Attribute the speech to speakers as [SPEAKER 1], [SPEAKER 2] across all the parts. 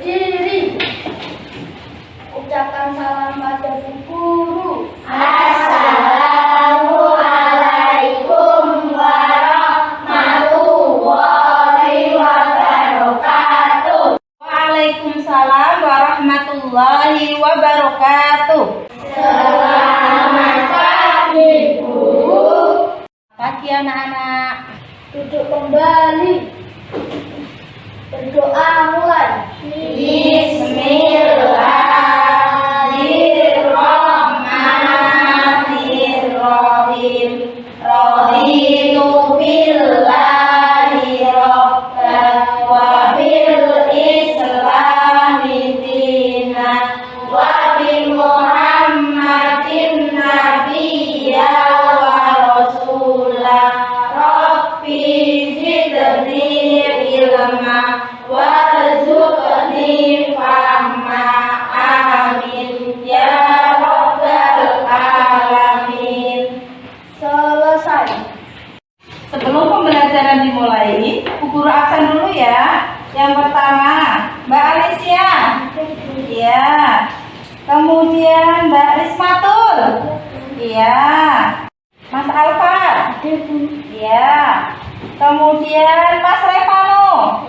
[SPEAKER 1] berdiri. Ucapkan salam pada bu guru.
[SPEAKER 2] Assalamualaikum warahmatullahi wabarakatuh.
[SPEAKER 3] Waalaikumsalam warahmatullahi wabarakatuh.
[SPEAKER 2] Selamat pagi, Bu.
[SPEAKER 3] Pagi anak-anak.
[SPEAKER 1] Duduk kembali. Berdoa mulai.
[SPEAKER 3] Bismillahirrahmanirrahim. Raditu billahi rabban wa bil islami dinan wa bi Muhammadin nabiyya wa rasulah. Rabbi zidni ilma warzuqni fahma. Amin ya rabbal alamin.
[SPEAKER 1] Selesai.
[SPEAKER 3] Sebelum pembelajaran dimulai, Bu Guru absen dulu ya. Yang pertama, Mbak Alicia. Iya. Kemudian Mbak Rismatul. Iya. Mas Alfa. Iya. Kemudian Mas Revano.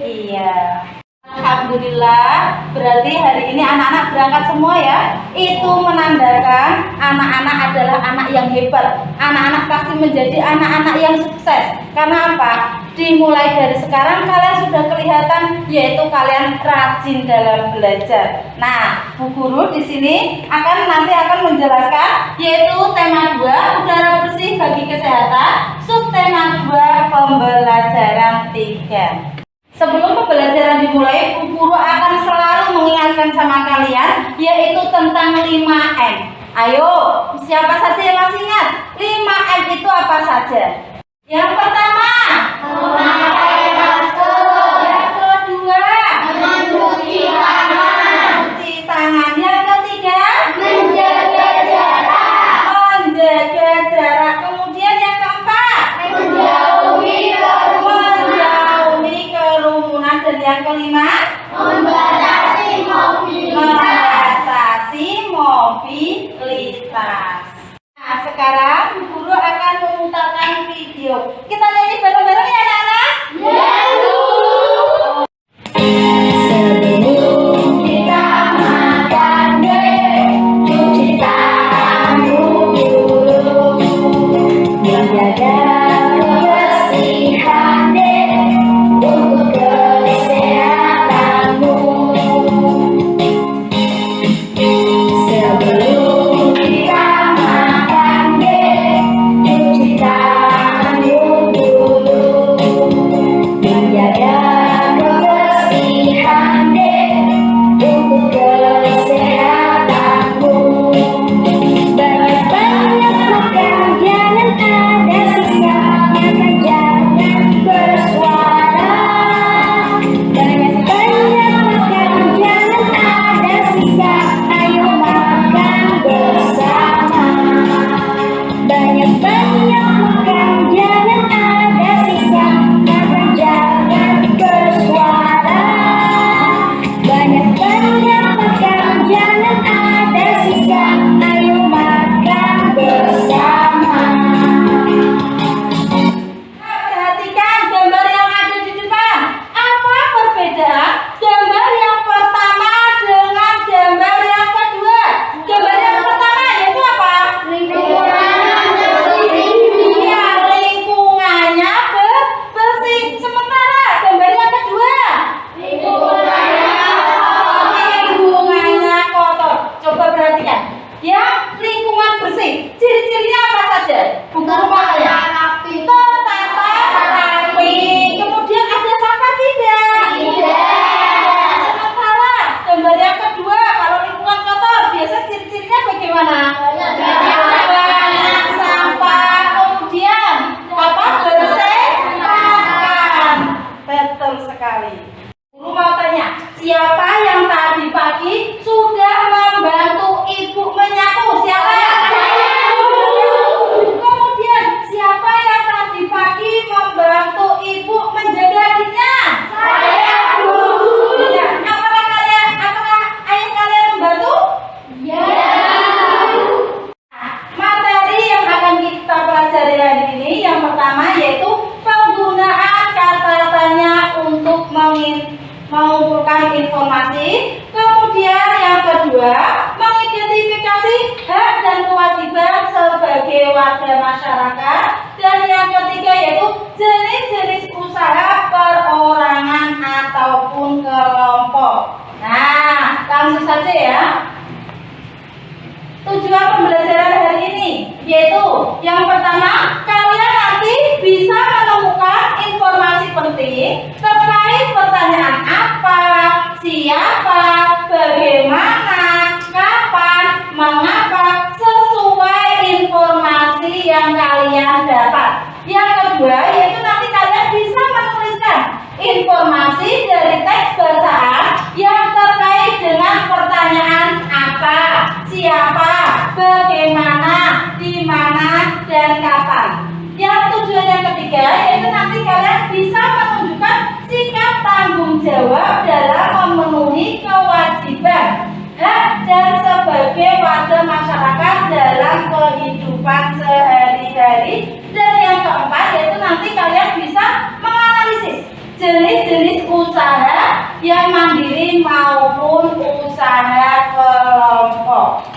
[SPEAKER 3] Iya. Alhamdulillah, berarti hari ini anak-anak berangkat semua ya. Itu menandakan anak-anak adalah anak yang hebat. Anak-anak pasti menjadi anak-anak yang sukses. Karena apa? Dimulai dari sekarang kalian sudah kelihatan, yaitu kalian rajin dalam belajar. Nah, Bu Guru di sini nanti akan menjelaskan, yaitu tema 2 udara bersih bagi kesehatan, subtema 2 pembelajaran 3. Sebelum pembelajaran dimulai, Bu Guru akan selalu mengingatkan sama kalian, yaitu tentang 5M. Ayo, siapa saja yang masih ingat? 5M itu apa saja? Yang pertama,
[SPEAKER 2] Memakai masker.
[SPEAKER 3] yang kedua,
[SPEAKER 2] Mencuci tangan.
[SPEAKER 3] mencuci tangan. Yang ketiga,
[SPEAKER 2] Menjaga jarak.
[SPEAKER 3] menjaga jarak. Kemudian yang keempat,
[SPEAKER 2] Menjauhi kerumunan.
[SPEAKER 3] menjauhi kerumunan. Dan yang kelima,
[SPEAKER 2] Membatasi mobilitas.
[SPEAKER 3] membatasi mobilitas. Nah, sekarang Bu Guru akan memutarkan video. Kita nyanyi bareng-bareng ya anak-anak?
[SPEAKER 2] Sebelum kita makan deh, cuci tangan dulu. Menjaga kebersihan deh, untuk kesehatanmu. Sebelum kita makan deh, cuci tangan dulu. Menjaga kebersihan deh, untuk kesehatanmu. Banyak-banyak makan, jangan ada sisa. Makan jangan bersuara. Banyak-banyak makan, jangan ada sisa. Ayo makan bersama. Banyak-banyak makan, jangan ada sisa. Makan jangan bersuara. Banyak-banyak makan, jangan ada sisa. Ayo makan bersama.
[SPEAKER 3] Perhatikan gambar yang ada di depan. Apa perbedaan gambar yang pertama dengan gambar yang kedua? Gambar yang pertama yaitu apa? Iya, lingkungannya bersih. Sementara gambar yang kedua, lingkungannya kotor. Coba perhatikan. Yang lingkungan bersih, ciri-cirinya apa saja? Bu Guru mau tanya. Tertata rapi. Kemudian ada sampah tidak? Sementara gambar yang kedua, kalau lingkungan kotor, biasa ciri-cirinya bagaimana? Banyak sampah. Kemudian apa? Berserakan. Betul sekali. Guru mau tanya, siapa yang tadi pagi sudah membantu ibu menyapu? Siapa? Kemudian siapa yang tadi pagi membantu ibu menjaga adiknya?
[SPEAKER 2] Saya, Bu.
[SPEAKER 3] Ya, apa saja ya. Tujuan pembelajaran hari ini yaitu yang pertama, kalian nanti bisa menemukan informasi penting terkait pertanyaan apa, siapa, bagaimana, kapan, mengapa, sesuai informasi yang kalian dapat. Yang kedua yaitu nanti kalian bisa menuliskan informasi dari teks bacaan yang terkait dengan pertanyaan apa, siapa, bagaimana, di mana, dan kapan. Yang tujuan yang ketiga yaitu nanti kalian bisa menunjukkan sikap tanggung jawab dalam memenuhi kewajiban, hak, dan sebagai warga masyarakat dalam kehidupan sehari-hari. Dan yang keempat yaitu nanti kalian bisa menganalisis jenis-jenis usaha yang mandiri maupun usaha kelompok.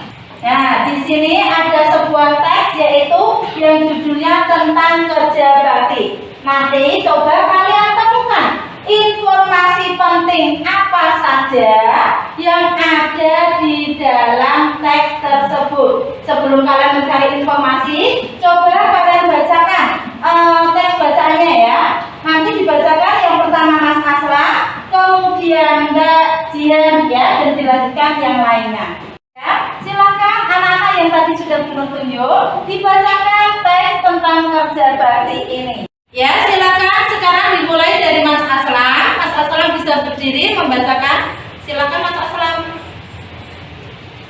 [SPEAKER 3] Nah, di sini ada sebuah teks yaitu yang judulnya tentang kerja bakti. Nanti coba kalian temukan informasi penting apa saja yang ada di dalam teks tersebut. Sebelum kalian mencari informasi, coba kalian bacakan teks bacaannya ya. Nanti dibacakan yang pertama Mas Aslam, kemudian Mbak Jian ya, dan dilanjutkan yang lainnya. Ya, silakan anak-anak yang tadi sudah bertunjuk dibacakan teks tentang kerja bakti ini. Ya, silakan sekarang dimulai dari Mas Aslam. Mas Aslam bisa berdiri membacakan. Silakan Mas Aslam.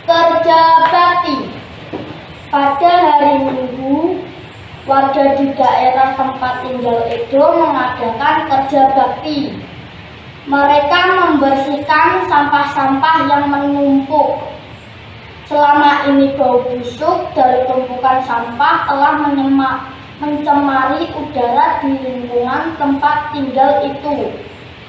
[SPEAKER 1] Kerja bakti. Pada hari Minggu, warga di daerah tempat tinggal Edo mengadakan kerja bakti. Mereka membersihkan sampah-sampah yang menumpuk. Selama ini bau busuk dari tumpukan sampah telah mencemari udara di lingkungan tempat tinggal itu.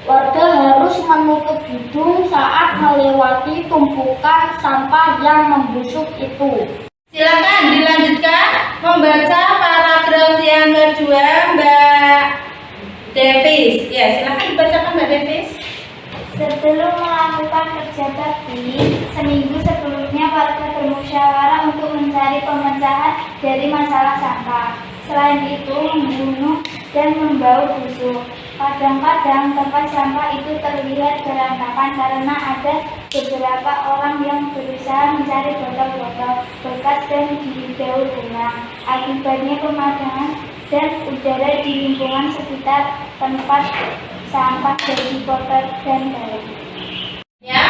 [SPEAKER 1] Warga harus menutup hidung saat melewati tumpukan sampah yang membusuk itu.
[SPEAKER 3] Silakan dilanjutkan membaca paragraf yang kedua, Mbak Davis. Ya, silakan dibacakan Mbak Davis.
[SPEAKER 2] Sebelum melakukan kerja bakti, seminggu sebelumnya warga bermusyawarah untuk mencari pemecahan dari masalah sampah. Selain itu, membunuh dan membau busuk. Kadang-kadang tempat sampah itu terlihat berantakan karena ada beberapa orang yang berusaha mencari botol-botol bekas dan didaur ulang. Akibatnya pemadaman dan udara di lingkungan sekitar tempat sampah jadi kotor dan bau.
[SPEAKER 3] Ya,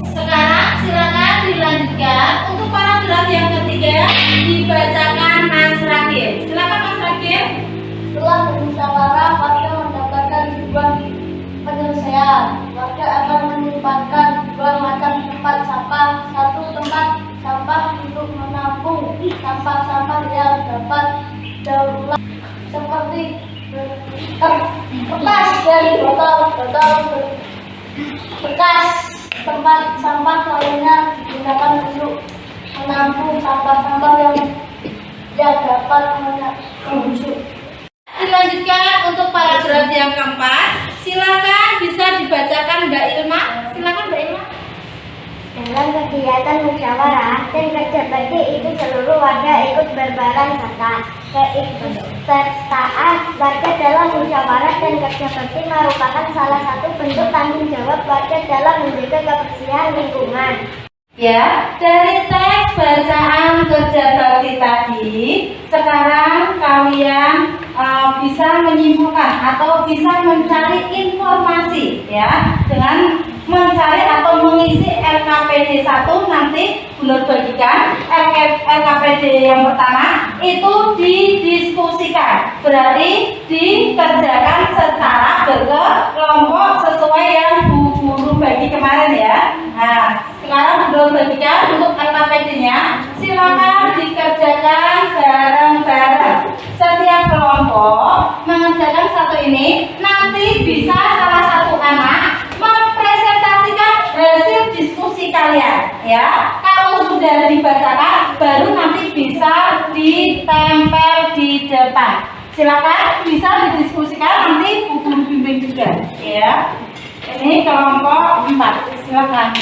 [SPEAKER 3] sekarang silakan dilanjutkan untuk paragraf yang ketiga dibacakan Mas Rakil. Silakan Mas Rakil.
[SPEAKER 1] Setelah bermusyawarah, warga mendapatkan sebuah penyelesaian. Warga akan menempatkan dua macam tempat sampah. Satu tempat sampah untuk menampung sampah-sampah yang dapat daur ulang seperti kertas dan botol-botol bekas. Tempat sampah lainnya digunakan untuk menampung sampah-sampah yang dapat membusuk.
[SPEAKER 3] Dilanjutkan untuk paragraf yang keempat. Silakan bisa dibacakan Mbak Ilma. Silakan Mbak Ilma.
[SPEAKER 2] Dalam kegiatan musyawarah dan kerja bakti itu seluruh warga ikut berperan serta. Keikutsertaan warga dalam musyawarah dan kerja bakti merupakan salah satu bentuk tanggung jawab warga dalam menjaga kebersihan lingkungan.
[SPEAKER 3] Ya, dari teks bacaan kerja bakti tadi, sekarang kalian bisa menyimpulkan atau bisa mencari informasi ya dengan mencari atau mengisi LKPD 1. Nanti Bunda bagikan LKPD yang pertama itu didiskusikan, berarti dikerjakan secara berkelompok sesuai yang Bu Guru bagi kemarin ya. Nah, sekarang Bunda bagikan untuk LKPD-nya, silakan dikerjakan bareng-bareng. Setiap kelompok mengerjakan satu ini, nanti bisa salah satu anak mempresentasikan hasil diskusi kalian ya. Kalau sudah dibacakan, baru nanti bisa ditempel di depan. Silakan bisa didiskusikan, nanti Bu Guru bimbing juga ya. Ini kelompok 4, silakan.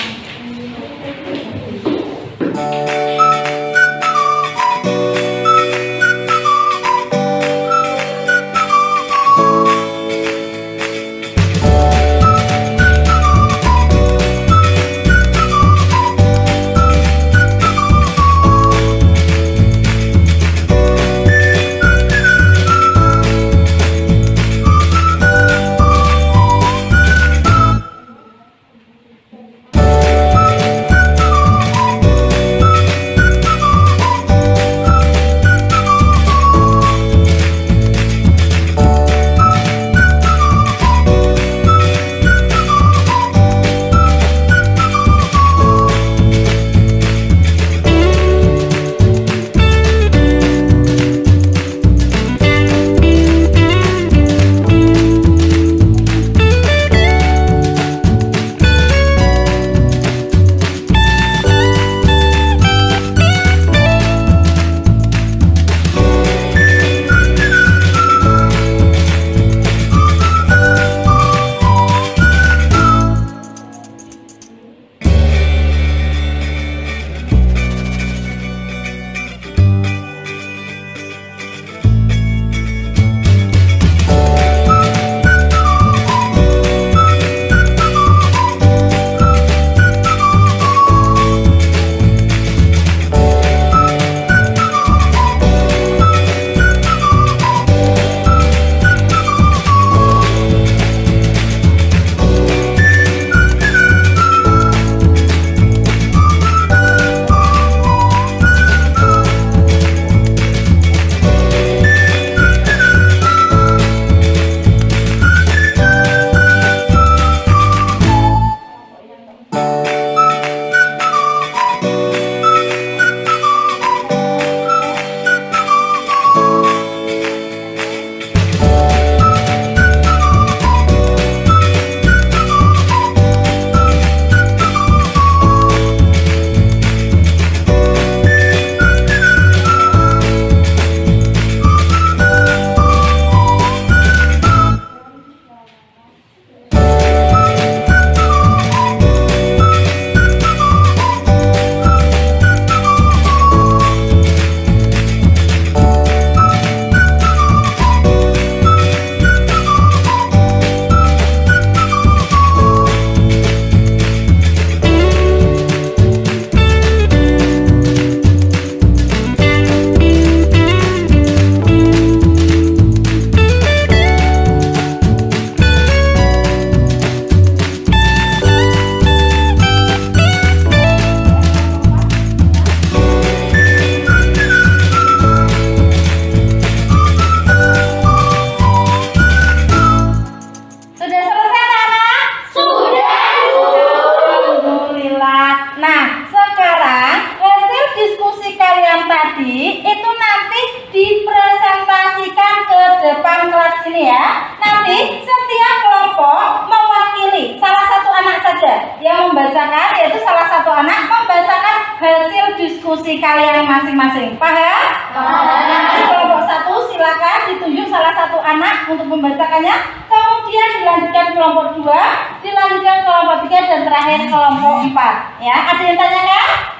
[SPEAKER 3] diskusi kalian masing-masing. Paham? Nanti kelompok 1 silakan ditunjuk salah satu anak untuk membacakannya. Kemudian dilanjutkan kelompok 2, dilanjutkan kelompok 3 dan terakhir kelompok 4. Ya, ada yang tanya kan?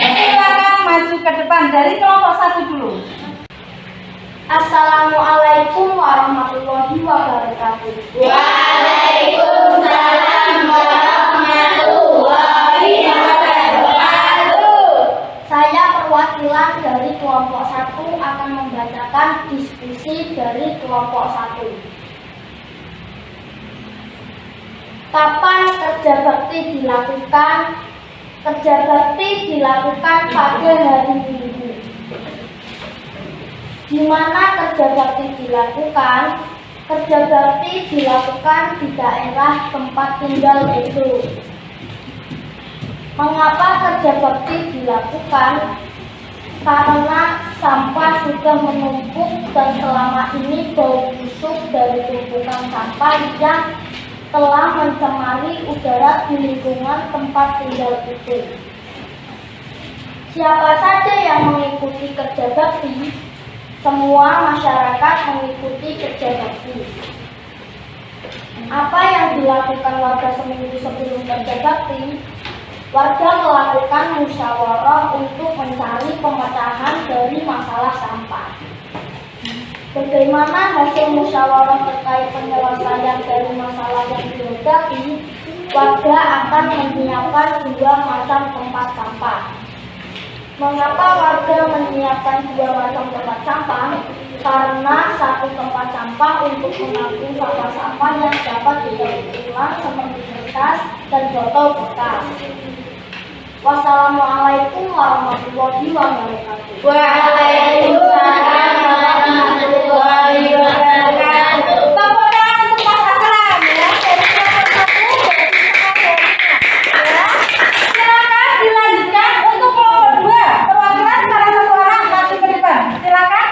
[SPEAKER 3] Silakan maju ke depan dari kelompok 1 dulu.
[SPEAKER 1] Assalamualaikum warahmatullahi wabarakatuh.
[SPEAKER 2] Waalaikumsalam warahmatullahi wabarakatuh.
[SPEAKER 1] Saya perwakilan dari kelompok 1 akan membacakan diskusi dari kelompok 1. Kapan kerja bakti dilakukan? Kerja bakti dilakukan pada hari Minggu. Di mana kerja bakti dilakukan? Kerja bakti dilakukan di daerah tempat tinggal itu. Mengapa kerja bakti dilakukan? Karena sampah sudah menumpuk dan selama ini bau busuk dari tumpukan sampah yang telah mencemari udara di lingkungan tempat tinggal itu. Siapa saja yang mengikuti kerja bakti? Semua masyarakat mengikuti kerja bakti. Apa yang dilakukan warga seminggu sebelum kerja bakti? Warga melakukan musyawarah untuk mencari pemecahan dari masalah sampah. Bagaimana hasil musyawarah terkait penyelesaian dari masalah yang dihadapi? Warga akan menyiapkan 2 macam tempat sampah. Mengapa warga menyiapkan 2 macam tempat sampah? Karena satu tempat sampah untuk menampung sampah-sampah yang dapat didaur ulang seperti kertas dan botol bekas. Wassalamualaikum warahmatullahi wabarakatuh.
[SPEAKER 3] Waalaikumsalam warahmatullahi wabarakatuh. Tepuk tangan untuk Mas Aslam ya. Dari kelompok 1 ya. Silakan dilanjutkan untuk kelompok 2. Perwakilan salah satu orang maju ke depan. Silakan.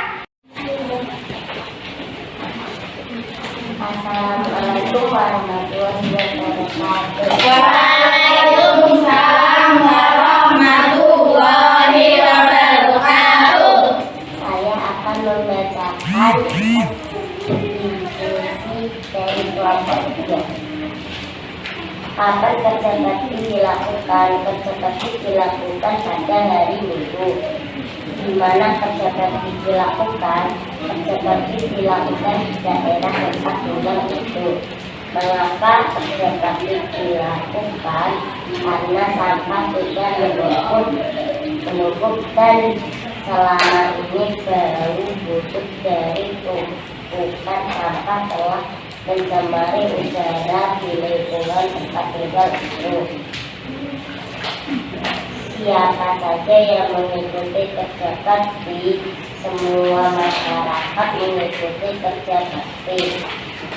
[SPEAKER 2] Assalamualaikum warahmatullahi wabarakatuh.
[SPEAKER 3] Waalaikumsalam warahmatullahi wabarakatuh.
[SPEAKER 2] Saya akan membacakan diskusi dari kelompok 3. Kapan kerja bakti dilakukan? Kerja bakti dilakukan pada hari Minggu. Di mana kerja bakti dilakukan? Kerja bakti dilakukan di daerah tempat tinggal itu. Mengapa kerja bakti dilakukan? Karena sampah sudah menumpuk dan selama ini bau busuk dari tumpukan sampah telah mencemari udara di lingkungan tempat tinggal itu. Siapa saja yang mengikuti kerja bakti? Semua masyarakat mengikuti kerja bakti.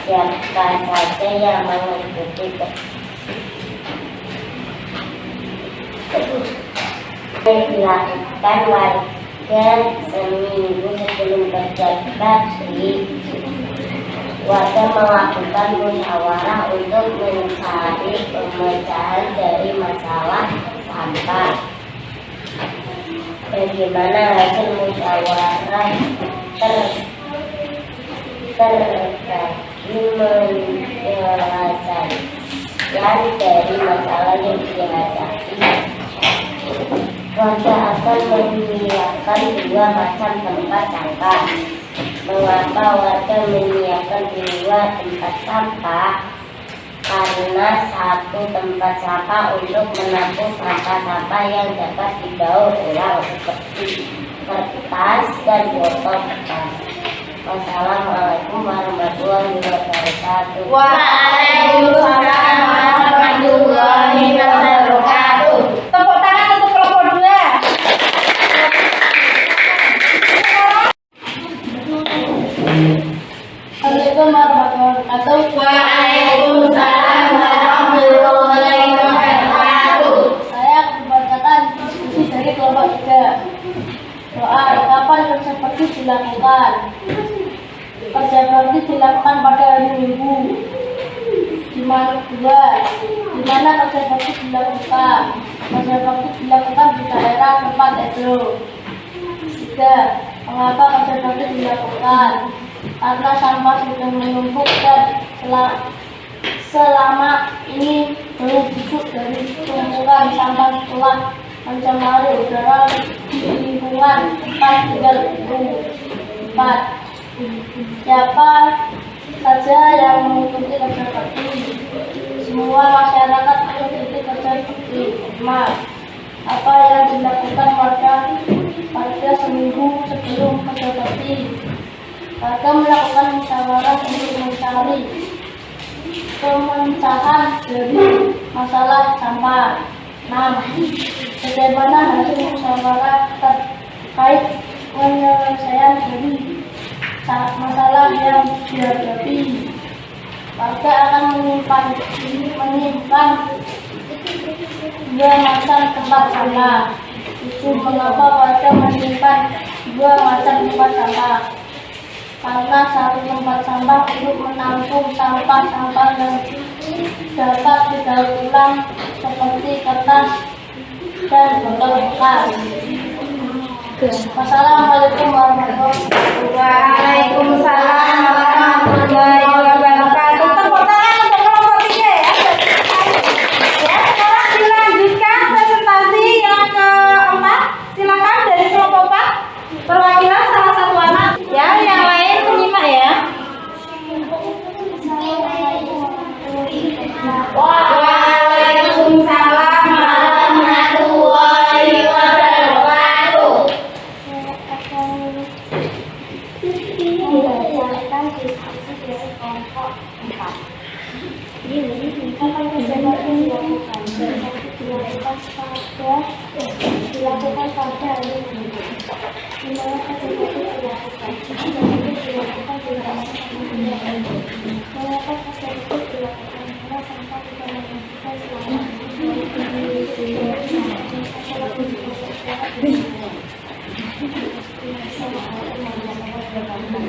[SPEAKER 2] Siapa saja yang mengikuti dilakukan warga seminggu sebelum kerja bakti. Warga melakukan musyawarah untuk mencari pemecahan dari masalah sampah. Bagaimana hasil musyawarah terkait menyelesaikan dari masalah yang dihadapi? Warga akan menyiapkan 2 macam tempat sampah. Mengapa warga menyiapkan 2 tempat sampah? Karena satu tempat sampah untuk menampung sampah-sampah yang dapat didaur ulang seperti kertas dan botol bekas. Wassalamualaikum warahmatullahi wabarakatuh.
[SPEAKER 3] Waalaikumsalam warahmatullahi wabarakatuh. Tepuk tangan untuk kelompok 2.
[SPEAKER 1] Assalamualaikum warahmatullahi wabarakatuh.
[SPEAKER 3] Waalaikumsalam warahmatullahi wabarakatuh.
[SPEAKER 1] Saya akan membacakan diskusi dari kelompok 3. Doa, kapan kerja bakti dilakukan? Kerja bakti dilakukan pada hari Minggu. Di mana kerja bakti dilakukan? kerja bakti dilakukan di daerah tempat itu? 3. Mengapa kerja bakti dilakukan? Karena sampah sudah menumpuk dan selama ini bau busuk dari tumpukan sampah telah mencemari udara di lingkungan tempat tinggal itu. 4. Siapa saja yang mengikuti kerja bakti? Semua masyarakat mengikuti kerja bakti. 5. Apa yang dilakukan warga seminggu sebelum kerja bakti? Warga melakukan musyawarah untuk mencari pemecahan dari masalah sampah. 6. Bagaimana hasil musyawarah terkait penyelesaian dari masalah yang dihadapi? Warga akan menyimpan 2 macam tempat sampah. 7. Mengapa warga menyimpan 2 macam tempat sampah? Karena satu tempat sampah untuk menampung sampah-sampah yang dapat didaur ulang seperti kertas dan botol bekas. Wassalamualaikum warahmatullahi wabarakatuh.
[SPEAKER 3] Waalaikumsalam warahmatullahi wabarakatuh. Tepuk tangan untuk kelompok 3 ya. Ya, sekarang dilanjutkan presentasi yang keempat. Silakan dari kelompok 4. Perwakilan salah satu anak. Ya, yang lain menyimak ya. Waalaikumsalam warahmatullahi wabarakatuh.
[SPEAKER 2] Berdasarkan diskusi dari kelompok 4. Kapan kerja bakti dilakukan? Dilakukan pada hari Minggu. Di mana kerja bakti dilakukan? Dilakukan di dalam mengapa kerja bakti dilakukan? Karena sampah tidak menghentikan selama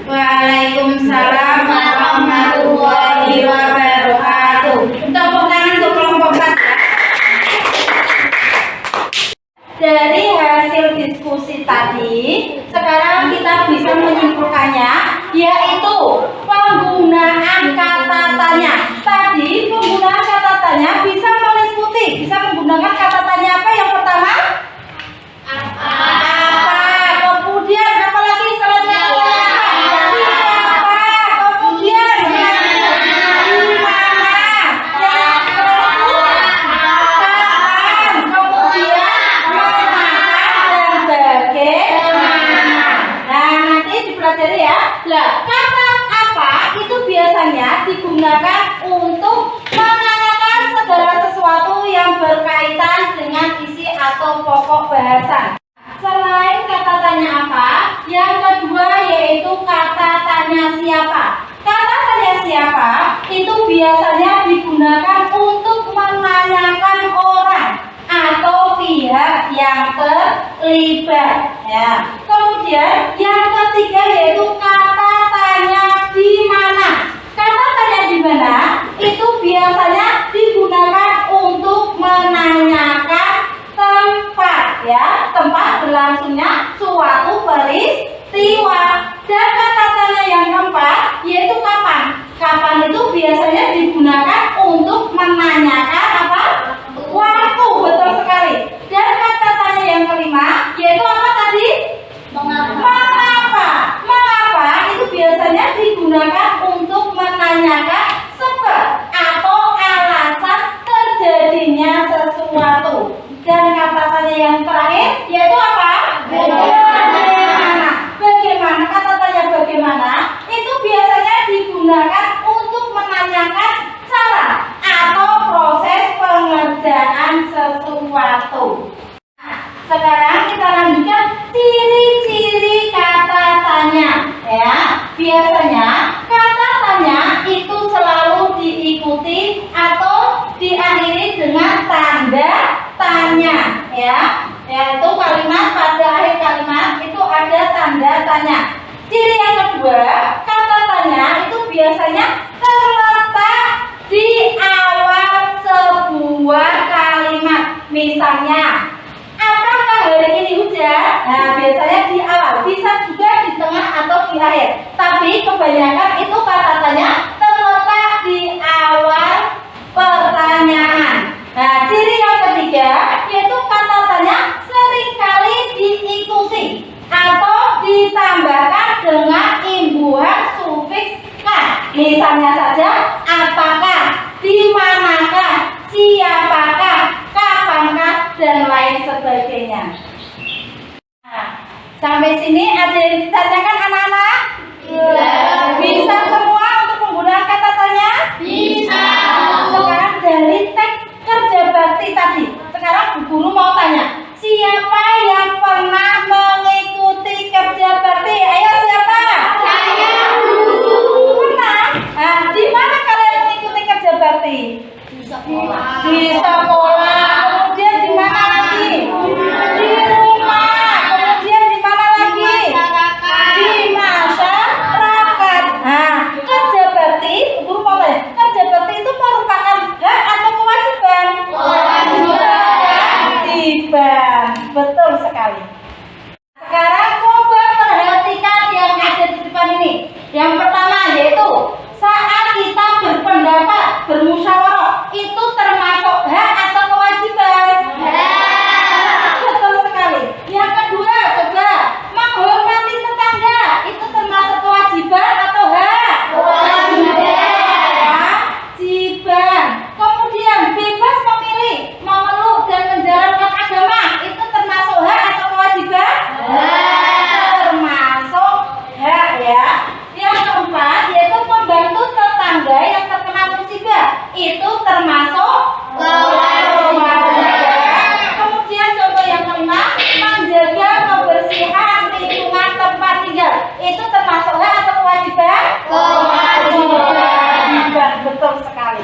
[SPEAKER 3] Waalaikumsalam warahmatullahi wabarakatuh. Tepuk tangan untuk kelompok 4 ya. Dari hasil diskusi tadi, sekarang kita bisa menyimpulkannya, yaitu penggunaan kata tanya. Tadi penggunaan kata tanya bisa meliputi, bisa menggunakan kata tanya apa yang pertama? Apa? Kemudian apa lagi selanjutnya? Siapa? Kemudian di mana? Yang kapan? Kemudian mengapa dan bagaimana? Nah, nanti dipelajari ya. Lah, kata apa itu biasanya digunakan untuk menanyakan segala sesuatu yang berkaitan dengan isi atau pokok bahasan. Selain kata tanya apa, yang kedua yaitu kata tanya siapa. Kata tanya siapa itu biasanya digunakan untuk menanyakan orang atau pihak yang terlibat ya. Kemudian yang ketiga yaitu kata tanya di mana. Kata tanya di mana itu biasanya digunakan untuk menanyakan tempat ya, tempat berlangsungnya suatu peristiwa. Dan kata tanya yang keempat yaitu kapan. Kapan itu biasanya digunakan untuk menanyakan apa? Waktu, betul sekali. Dan kata tanya yang kelima yaitu apa tadi? Mengapa? Mengapa itu biasanya digunakan untuk menanyakan sebab atau alasan terjadinya sesuatu. Dan kata tanya yang terakhir yaitu apa? Bagaimana? Bagaimana? Kata tanya bagaimana itu biasanya digunakan untuk menanyakan cara atau proses pengerjaan sesuatu. Nah, sekarang kita lanjutkan ciri-ciri kata tanya ya. Biasanya kata tanya itu selalu diikuti atau diakhiri dengan tanda tanya ya. Yaitu kalimat pada akhir kalimat itu ada tanda tanya. Ciri yang kedua, kata tanya itu biasanya terletak di awal sebuah kalimat. Misalnya, apakah hari ini hujan? Nah, biasanya di awal, bisa juga di tengah atau di akhir. Tapi kebanyakan itu kata tanya terletak di awal pertanyaan. Nah, ciri yang ketiga yaitu kata tanya seringkali diikuti atau ditambahkan dengan imbuhan sufiks "ka". Misalnya saja, apakah, di manakah, siapakah, kapankah, dan lain sebagainya. Nah, sampai sini ada yang ditanyakan anak-anak? Bisa semua untuk penggunaan kata tanya?
[SPEAKER 1] Bisa.
[SPEAKER 3] Sekarang dari teks kerja bakti tadi, sekarang Bu Guru mau tanya, siapa yang pernah mengikuti kerja bakti? Ayo siapa?
[SPEAKER 1] Saya guru.
[SPEAKER 3] Pernah? Nah, di mana kalian mengikuti kerja bakti?
[SPEAKER 1] Di sekolah.
[SPEAKER 3] Di sekolah. Kemudian di mana lagi? Di rumah. Kemudian di mana lagi? Di masyarakat. Nah, kerja bakti, Guru mau tanya, kerja bakti itu merupakan hak atau kewajiban? Kewajiban. Betul sekali. Sekarang coba perhatikan yang ada di depan ini. Yang pertama yaitu saat kita berpendapat, bermusyawarah, itu termasuk hak atau kewajiban? Betul sekali. Yang kedua, coba menghormati tetangga, itu termasuk kewajiban atau hak? Kewajiban. Kemudian bebas memilih, memeluk dan menjalankan agama, itu termasuk hak atau kewajiban? Termasuk hak ya. Yang keempat yaitu membantu tetangga yang terkena musibah, itu termasuk kewajiban. Kemudian contoh yang kelima, menjaga kebersihan lingkungan tempat tinggal, itu termasuk hak atau kewajiban? Kewajiban, betul sekali.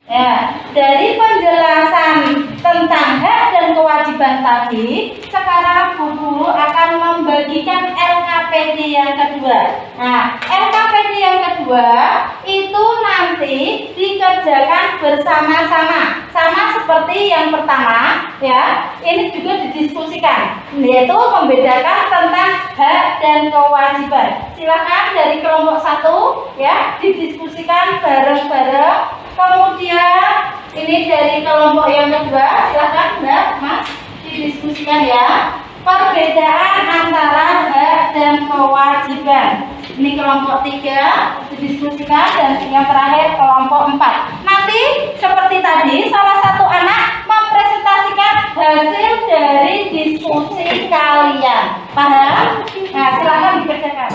[SPEAKER 3] Ya, dari penjelasan tentang hak dan kewajiban tadi, sekarang Bu Guru akan membagikan LKPD yang kedua. Nah, LKPD yang kedua itu nanti dikerjakan bersama-sama, sama seperti yang pertama, ya. Ini juga didiskusikan, yaitu membedakan tentang hak dan kewajiban. Silakan dari kelompok 1, ya, didiskusikan bareng-bareng. Kemudian ini dari kelompok yang kedua, silakan Mbak, Mas, didiskusikan ya. Perbedaan antara hak dan kewajiban. Ini kelompok 3 didiskusikan dan yang terakhir kelompok 4. Nanti seperti tadi salah satu anak mempresentasikan hasil dari diskusi kalian. Paham? Nah, silakan dikerjakan.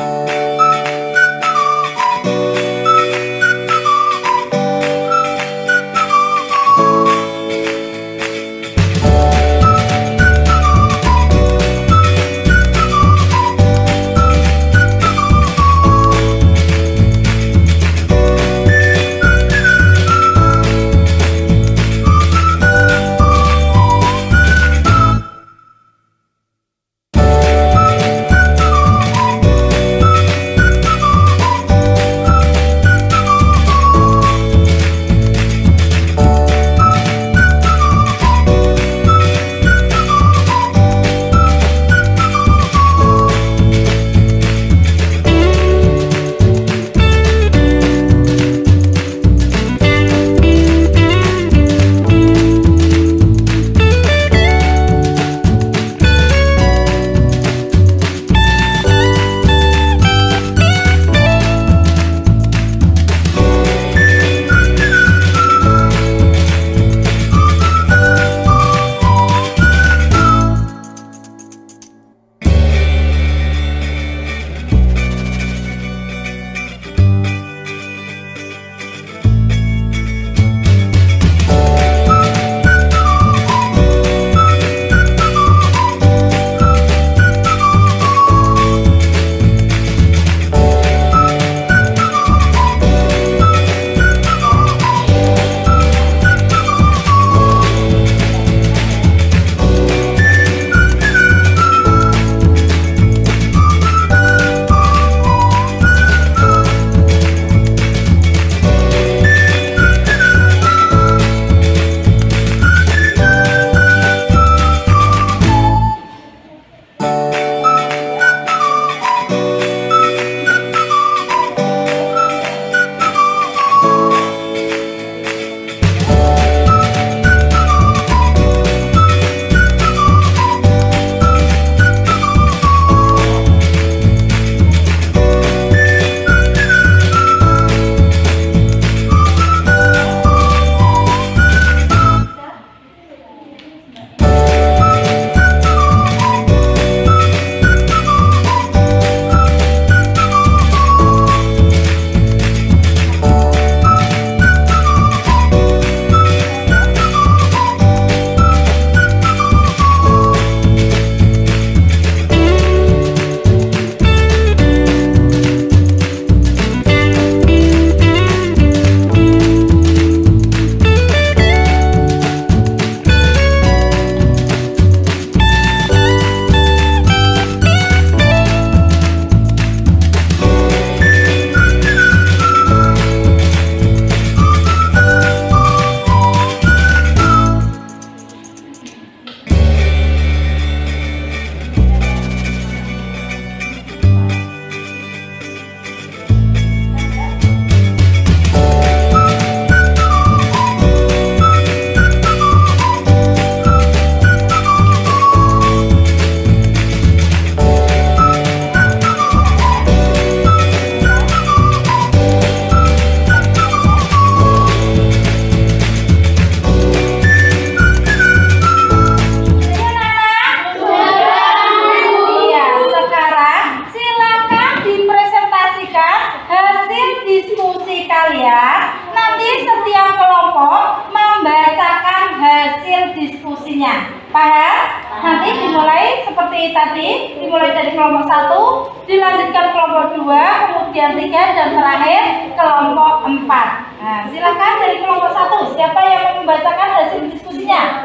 [SPEAKER 3] diskusinya. Paham? Nanti dimulai seperti tadi, dimulai dari kelompok 1, dilanjutkan kelompok 2, kemudian 3, dan terakhir kelompok 4. Nah, silakan dari kelompok 1, siapa yang mau membacakan hasil diskusinya?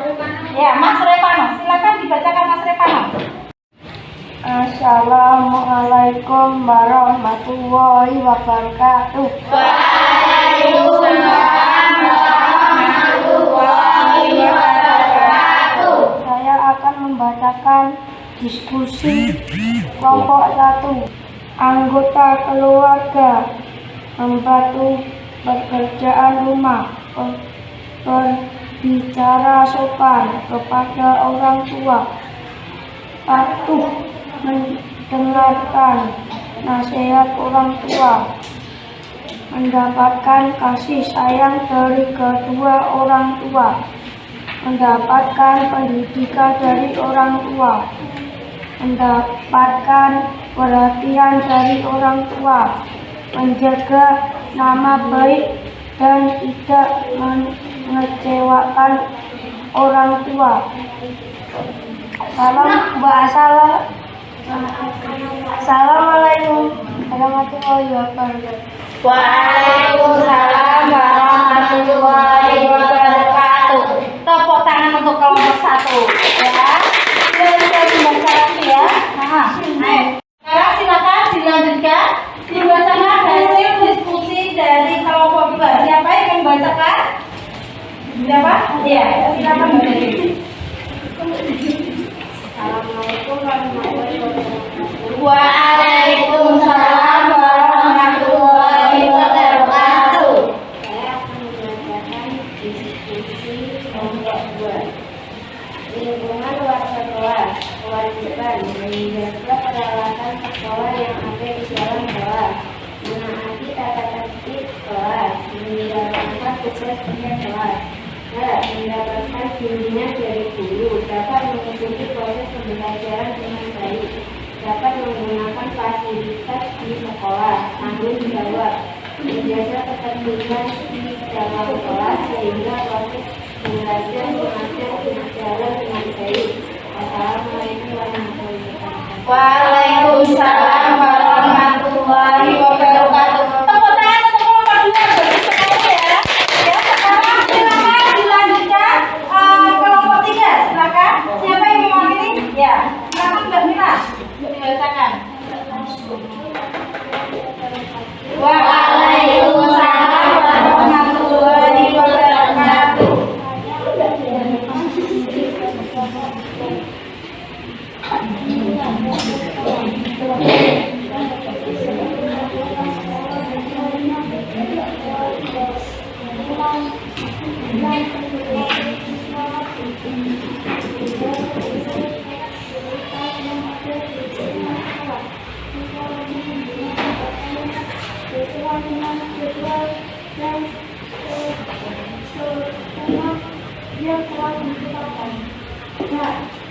[SPEAKER 3] Ya, Mas Revano, silakan dibacakan Mas Revano.
[SPEAKER 1] Assalamualaikum warahmatullahi wabarakatuh.
[SPEAKER 3] Waalaikumsalam warahmatullahi wabarakatuh.
[SPEAKER 1] Saya akan membacakan diskusi kelompok 1. Anggota keluarga membantu pekerjaan rumah, berbicara sopan kepada orang tua, patuh mendengarkan nasihat orang tua, mendapatkan kasih sayang dari kedua orang tua, mendapatkan pendidikan dari orang tua, mendapatkan perhatian dari orang tua, menjaga nama baik dan tidak mengecewakan orang tua. Assalamualaikum warahmatullahi wabarakatuh.
[SPEAKER 3] Waalaikumsalam warahmatullahi wabarakatuh. Tepuk tangan untuk kelompok 1 ya. Sudah dibaca lagi ya. Nah, ayo. Sekarang silakan dilanjutkan dibacakan hasil diskusi dari kelompok 2. Siapa yang membacakan? Siapa? Iya, silakan membacakan.
[SPEAKER 1] Assalamualaikum warahmatullahi wabarakatuh.
[SPEAKER 3] Waalaikumsalam warahmatullahi wabarakatuh.
[SPEAKER 1] Saya akan membacakan diskusi kelompok 2. Lingkungan warga kelas, kewajiban menjaga peralatan sekolah yang ada di dalam kelas, menaati tata tertib kelas, menjalankan tugas kerja kelas, mendapatkan bimbingan dari guru, dapat mengikuti proses pembelajaran dengan baik, dapat menggunakan fasilitas di sekolah, tanggung jawab, menjaga ketertiban di dalam kelas sehingga proses belajar mengajar berjalan dengan baik. Assalamualaikum warahmatullahi wabarakatuh.
[SPEAKER 3] Waalaikumsalam warahmatullahi wabarakatuh. Tepuk tangan untuk kelompok 2 bagus sekali ya. Ya, sekarang silakan dilanjutkan kelompok 3. Silakan. Siapa yang mewakili? Ya, silakan Mbak Mila. Dibacakan. Waalaikumsalam warahmatullahi wabarakatuh.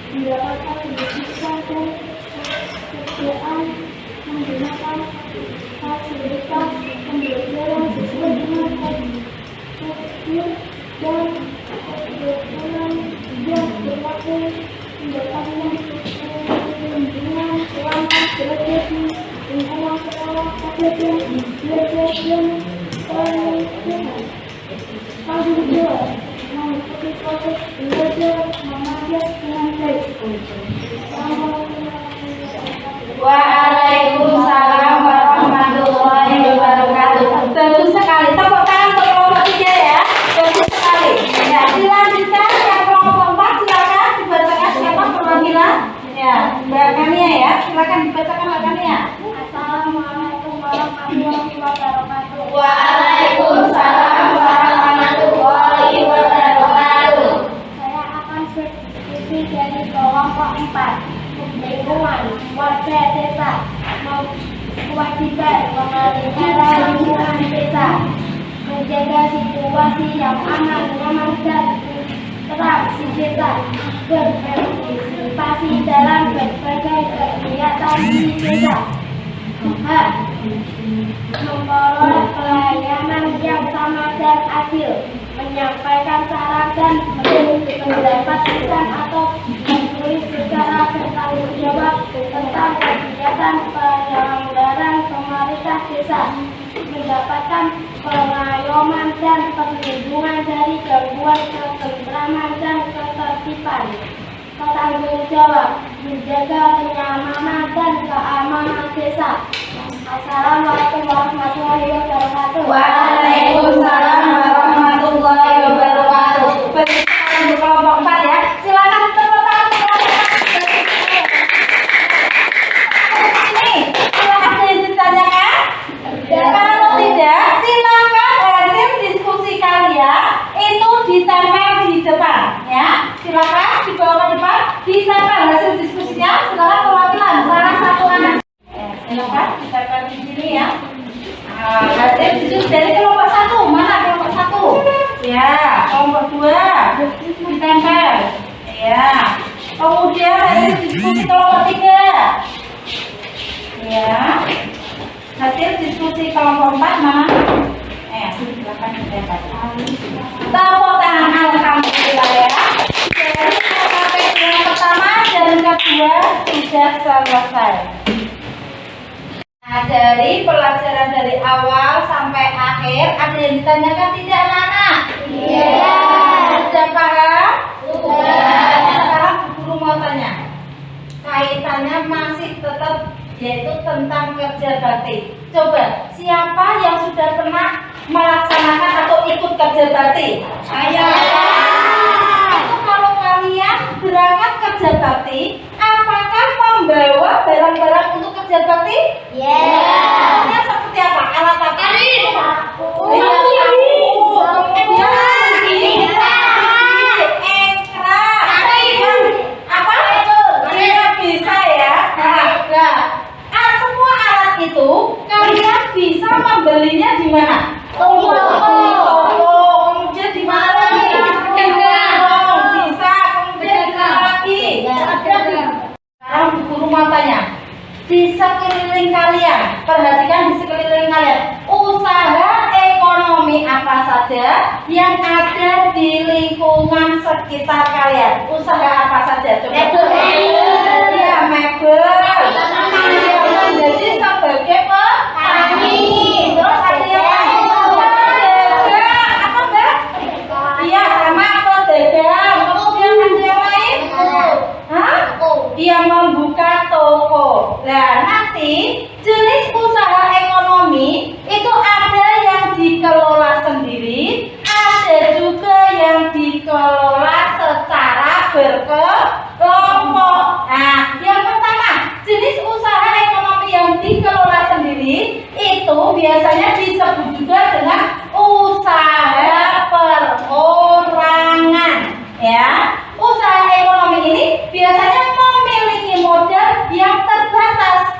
[SPEAKER 1] Mendapatkan pendidikan dan pekerjaan menggunakan fasilitas pembelajaran sesuai dengan prosedur dan ketentuan yang berlaku, mendapatkan perlindungan selama berada di lingkungan sekolah pada belajar dan pelatihan. Tanggung jawab mengikuti proses belajar mengajar dengan baik.
[SPEAKER 3] Waalaikumsalam warahmatullahi wabarakatuh. Bagus sekali. Tepuk tangan untuk kelompok 3 ya. Bagus sekali. Ya, dilanjutkan yang kelompok 4 silakan dibacakan siapa perwakilan? Ya, Mbak Kania ya. Silakan dibacakan Mbak Kania.
[SPEAKER 1] Assalamualaikum warahmatullahi wabarakatuh.
[SPEAKER 3] Waalaikumsalam warahmatullahi wabarakatuh.
[SPEAKER 1] Saya akan berdiskusi dari kelompok 4. Lingkungan warga desa, kewajiban memelihara lingkungan desa, menjaga situasi yang aman, nyaman dan terang di desa, berpartisipasi dalam berbagai kegiatan di desa. Memperoleh pelayanan yang sama dan adil, menyampaikan saran dan pendapat desa kegiatan penyelenggaraan pemerintah desa, mendapatkan pengayoman dan perlindungan dari gangguan ketentraman dan ketertiban. Bertanggung jawab menjaga kenyamanan dan keamanan desa. Assalamualaikum warahmatullahi wabarakatuh.
[SPEAKER 3] Waalaikumsalam warahmatullahi wabarakatuh. Berbicara di kelompok 4 ya. Silakan tepuk tangan. Ini silakan ditanyakan. Kalau tidak, silakan hasil diskusi kalian itu ditempel di depan ya. Silakan dibawa ke depan, ditempel hasil diskusinya. Silakan perwakilan salah satu anak. Silakan ditempel di sini ya. Hasil diskusi dari kelompok 1. Mana kelompok 1? Ya, kelompok 2 ditempel. Ya. Kemudian hasil diskusi kelompok 3. Ya. Hasil diskusi kelompok 4 mana? Silakan ditempel. Tepuk tangan alhamdulillah ya. Jadi KKP yang pertama dan kedua sudah selesai. Nah, dari pelajaran dari awal sampai akhir ada yang ditanyakan tidak anak-anak?
[SPEAKER 1] Iya.
[SPEAKER 3] Sudah paham?
[SPEAKER 1] Sudah.
[SPEAKER 3] Sekarang guru mau tanya. Kaitannya masih tetap yaitu tentang kerja bakti. Coba, siapa yang sudah pernah melaksanakan atau ikut kerja bakti?
[SPEAKER 1] Saya.
[SPEAKER 3] Itu kalau kalian berangkat kerja bakti, apakah membawa barang-barang untuk kerja bakti?
[SPEAKER 1] Iya.
[SPEAKER 3] Alatnya seperti apa? Alat apa?
[SPEAKER 1] Sapu.
[SPEAKER 3] Kemudian apa? Iya bisa ya. Nah, semua alat itu kalian bisa membelinya di mana?
[SPEAKER 1] Toko.
[SPEAKER 3] Kemudian di mana lagi? Bisa. Kemudian di mana lagi? Sekarang guru mau tanya. Di sekeliling kalian, perhatikan di sekeliling kalian, usaha ekonomi apa saja yang ada di lingkungan sekitar kalian? Usaha apa saja? Coba. Ya, mebel. Jadi sebagai petani. Terus ada yang lain. Pedagang. Apa, Mbak? Iya, sama pedagang. Kemudian ada yang lain? Hah? Dia membuka toko. Nah, nanti jenis usaha ekonomi itu ada yang dikelola sendiri, ada juga yang dikelola secara berkelompok. Nah, yang pertama, jenis usaha ekonomi yang dikelola sendiri itu biasanya disebut juga dengan usaha perorangan. Ya, usaha ekonomi ini biasanya memiliki modal yang terbatas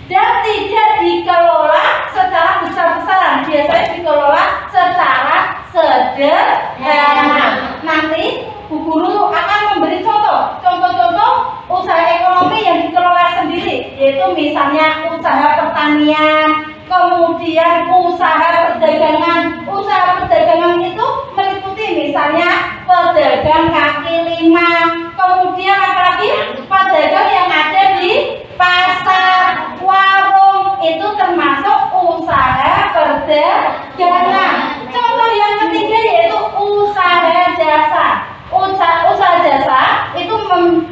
[SPEAKER 3] dan tidak dikelola secara besar-besaran. Biasanya dikelola secara sederhana. Nanti Bu Guru akan memberi contoh-contoh usaha ekonomi yang dikelola sendiri, yaitu misalnya usaha pertanian, kemudian usaha perdagangan. Usaha perdagangan itu meliputi misalnya pedagang kaki lima, kemudian apalagi pedagang yang ada di pasar, warung, itu termasuk usaha perdagangan. Contoh yang ketiga yaitu usaha jasa. Usaha jasa itu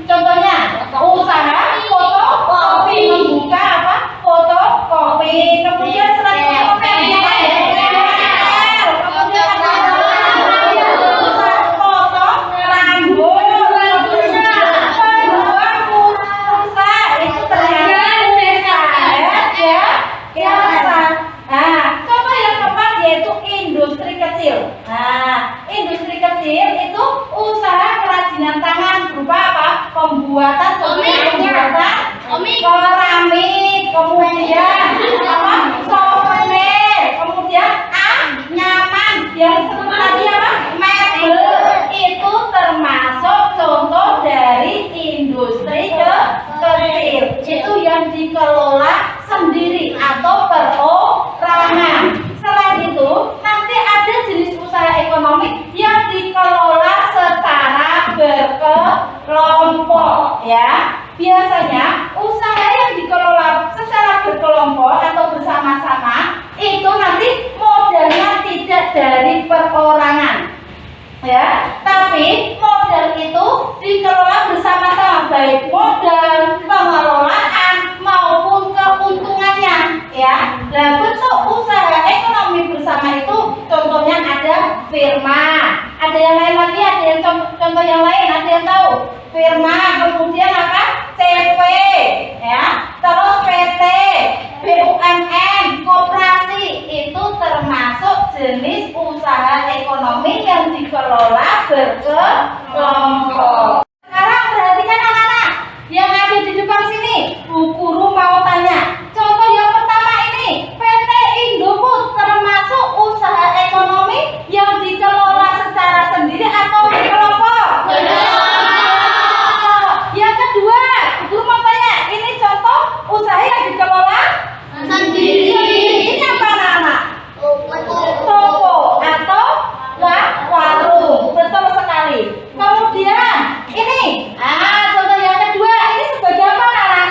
[SPEAKER 3] contohnya usaha fotokopi, membuka apa? Fotokopi. Kemudian selain fotokopi yang lain, kemudian usaha potong rambut, penjual pulsa, itu termasuk usaha jasa. Nah, contoh yang keempat yaitu industri kecil. Nah, industri kecil itu usaha kerajinan tangan berupa apa? Pembuatan keramik, kemudian apa? Souvenir, kemudian anyaman yang seperti tadi apa? Mebel, itu termasuk contoh dari industri kecil. Itu yang dikelola sendiri atau perorangan. Selain itu, nanti ada jenis usaha ekonomi yang dikelola secara berkelompok ya. Biasanya usaha yang dikelola berkelompok atau bersama-sama, itu nanti modalnya tidak dari perorangan, ya, tapi modal itu dikelola bersama-sama, baik modal, pengelolaan maupun keuntungannya, ya. Nah, bentuk usaha ekonomi bersama itu contohnya ada firma, ada yang lain lagi, ada yang contoh yang lain, ada yang tahu? Firma, kemudian apa? CV, ya, terus PT, BUMN, koperasi, itu termasuk jenis usaha ekonomi yang dikelola berkelompok. Sekarang perhatikan anak-anak yang ada di depan sini. Bu Guru mau tanya, contoh yang pertama ini, PT Indofood termasuk usaha ekonomi yang dikelola secara sendiri atau berkelompok? Yang kedua, Bu Guru mau tanya, ini contoh usaha yang dikelola sendiri. Ini apa anak-anak? Toko atau warung. Betul sekali. Kemudian ini, contoh yang kedua, ini sebagai apa anak?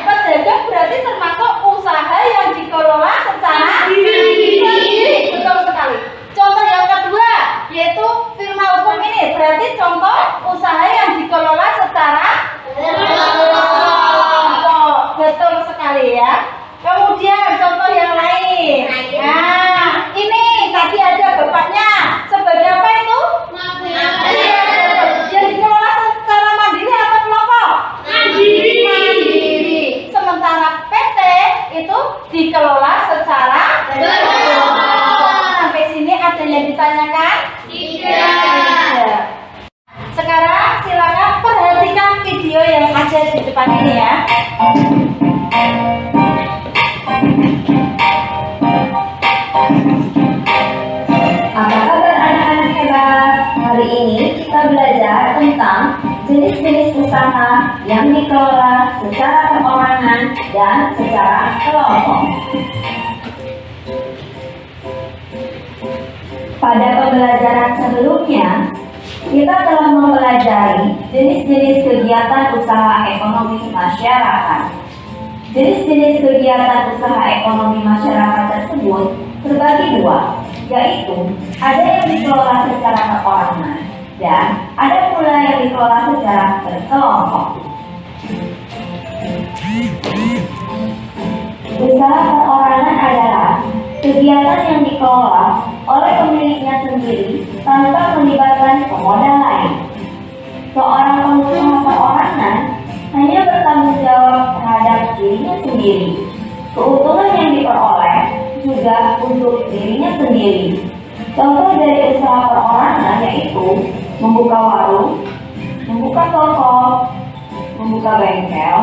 [SPEAKER 3] Pedagang berarti termasuk usaha yang dikelola secara sendiri. Betul sekali. Contoh yang kedua yaitu firma hukum, ini berarti contoh usaha yang dikelola secara berkelompok. Betul sekali ya. Kemudian contoh yang lain. Nah, ini tadi ada bapaknya. Sebagai apa itu? Yang dikelola secara mandiri atau kelompok? Mandiri. Sementara PT itu dikelola secara berkelompok. Sampai sini ada yang ditanyakan? Tidak. Sekarang silakan perhatikan video yang ada di depan ini ya.
[SPEAKER 4] Apa kabar anak-anak hebat? Hari ini kita belajar tentang jenis-jenis usaha yang dikelola secara perorangan dan secara kelompok. Pada pembelajaran sebelumnya, kita telah mempelajari jenis-jenis kegiatan usaha ekonomi masyarakat. Jenis-jenis kegiatan usaha ekonomi masyarakat tersebut terbagi dua, yaitu ada yang dikelola secara perorangan dan ada pula yang dikelola secara berkelompok. Usaha perorangan adalah kegiatan yang dikelola oleh pemiliknya sendiri tanpa melibatkan pemodal lain. Seorang pengusaha perorangan hanya bertanggung jawab terhadap dirinya sendiri. Keuntungan yang diperoleh juga untuk dirinya sendiri. Contoh dari usaha perorangan yaitu membuka warung, membuka toko, membuka bengkel,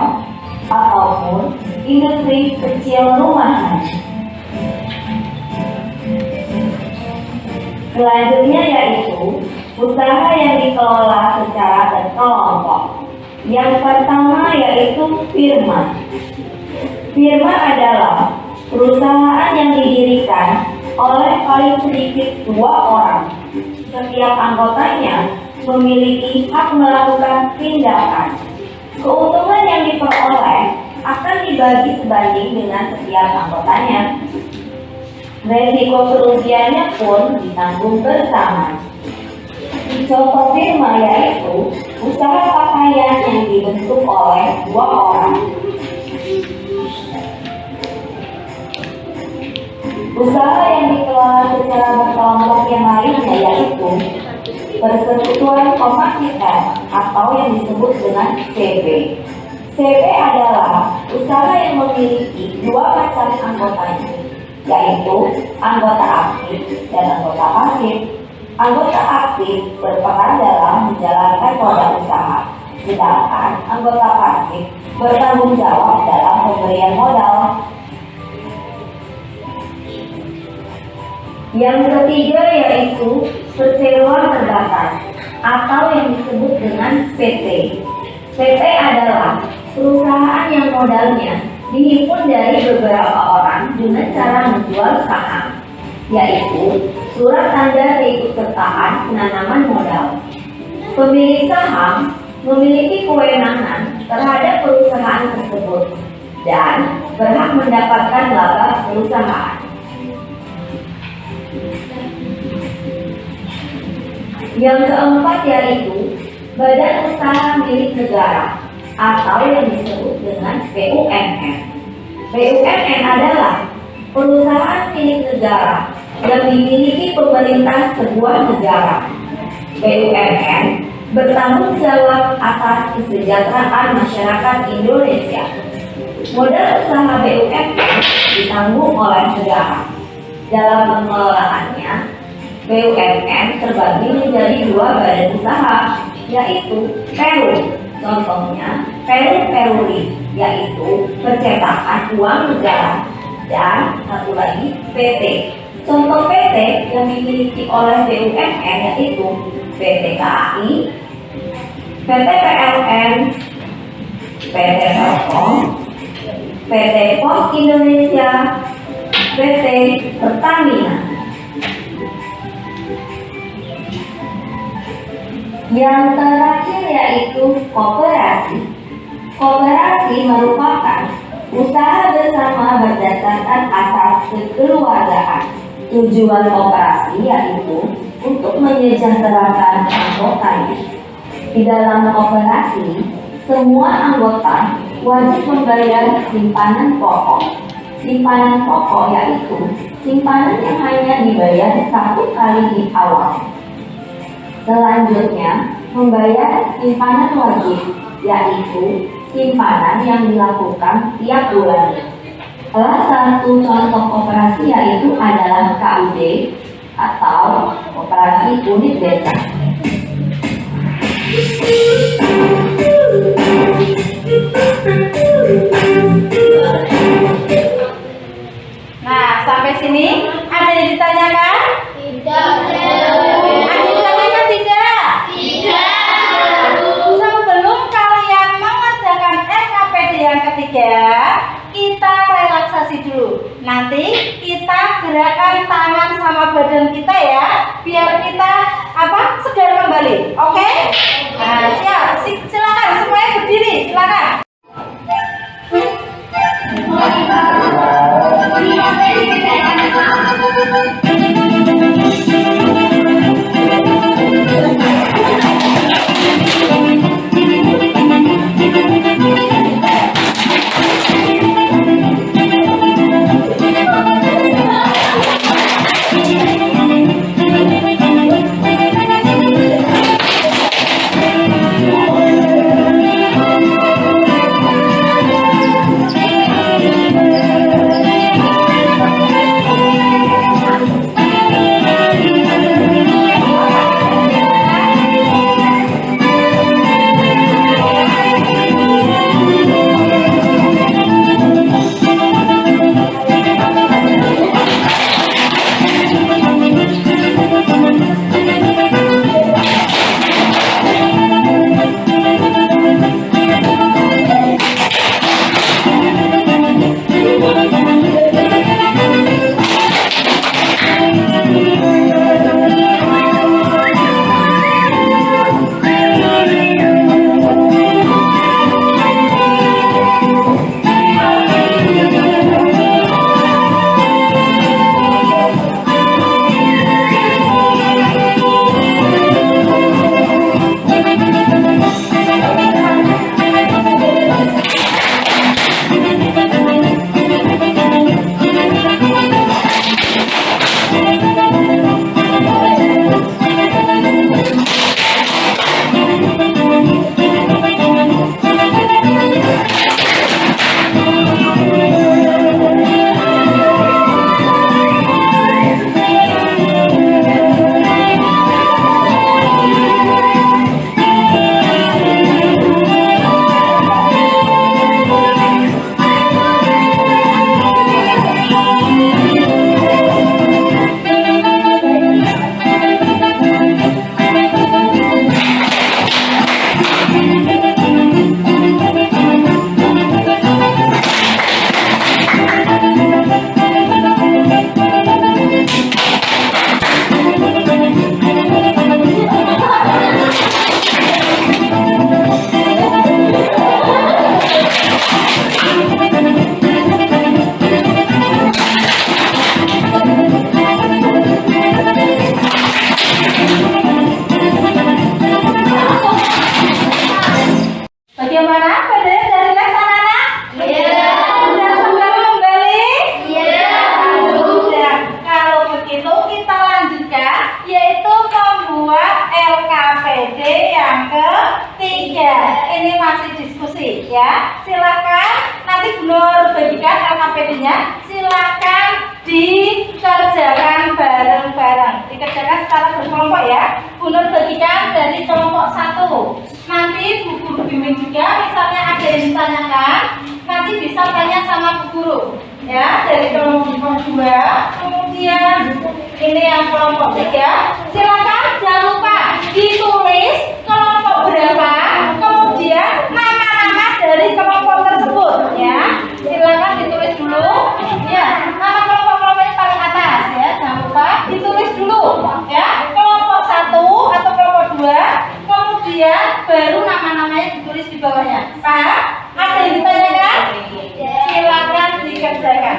[SPEAKER 4] ataupun industri kecil rumahan. Selanjutnya yaitu usaha yang dikelola secara berkelompok. Yang pertama yaitu firma. Firma adalah perusahaan yang didirikan oleh paling sedikit 2 orang. Setiap anggotanya memiliki hak melakukan tindakan. Keuntungan yang diperoleh akan dibagi sebanding dengan setiap anggotanya. Resiko kerugiannya pun ditanggung bersama. Contoh firma yaitu usaha pakaian yang dibentuk oleh 2 orang. Usaha yang dikelola secara berkelompok yang lainnya yaitu persekutuan komersial atau yang disebut dengan CV. CV adalah usaha yang memiliki 2 macam anggotanya, yaitu anggota aktif dan anggota pasif. Anggota aktif berperan dalam menjalankan roda usaha, sedangkan anggota pasif bertanggung jawab dalam pemberian modal. Yang ketiga yaitu perseroan terbatas atau yang disebut dengan PT. PT adalah perusahaan yang modalnya dihimpun dari beberapa orang dengan cara menjual saham, yaitu surat tanda keikutsertaan penanaman modal. Pemilik saham memiliki kewenangan terhadap perusahaan tersebut. dan berhak mendapatkan laba perusahaan. Yang keempat yaitu badan usaha milik negara atau yang disebut dengan BUMN. BUMN adalah perusahaan milik negara yang dimiliki pemerintah sebuah negara. BUMN bertanggung jawab atas kesejahteraan masyarakat Indonesia. Modal usaha BUMN ditanggung oleh negara. Dalam pengelolaannya, BUMN terbagi menjadi dua badan usaha, yaitu Peru. Contohnya Peruri, yaitu percetakan uang negara, dan satu lagi PT. Contoh PT yang dimiliki oleh BUMN yaitu PT KAI, PT PLN, PT Telkom, PT Pos Indonesia, PT Pertamina. Yang terakhir yaitu koperasi. Koperasi merupakan usaha bersama berdasarkan asas kekeluargaan. Tujuan koperasi yaitu untuk menyejahterakan anggotanya. Di dalam koperasi, semua anggota wajib membayar simpanan pokok. Simpanan pokok yaitu simpanan yang hanya dibayar satu kali di awal. Selanjutnya, membayar simpanan wajib, yaitu simpanan yang dilakukan tiap bulan. Salah satu contoh koperasi yaitu adalah KUD atau Koperasi Unit Desa.
[SPEAKER 3] Nah, sampai sini ada yang ditanyakan?
[SPEAKER 1] Tidak.
[SPEAKER 3] Ada yang ditanyakan tidak? Sebelum kalian mengerjakan RKPD yang ketiga, kita relaksasi dulu. Nanti kita gerakan tangan sama badan kita ya, biar kita segar kembali. Oke? Nah, siap. Iya, ini masih diskusi ya. Silakan nanti Bu Nur bagikan LKPD-nya. Silakan dikerjakan bareng-bareng. Dikerjakan secara berkelompok ya. Bu Nur bagikan dari kelompok 1. Nanti Bu Guru bimbing juga, misalnya ada yang ditanyakan, nanti bisa tanya sama Bu Guru. Ya, dari kelompok 2. Kemudian ini yang kelompok 3. Silakan jangan lupa ditulis kelompok berapa, kemudian nama-nama dari kelompok tersebut ya. Silakan ditulis dulu ya, nama kelompok-kelompoknya paling atas ya, jangan lupa ditulis dulu ya, kelompok 1 atau kelompok 2, kemudian baru nama-namanya ditulis di bawahnya. Paham? Ada yang ditanyakan? Silakan dikerjakan.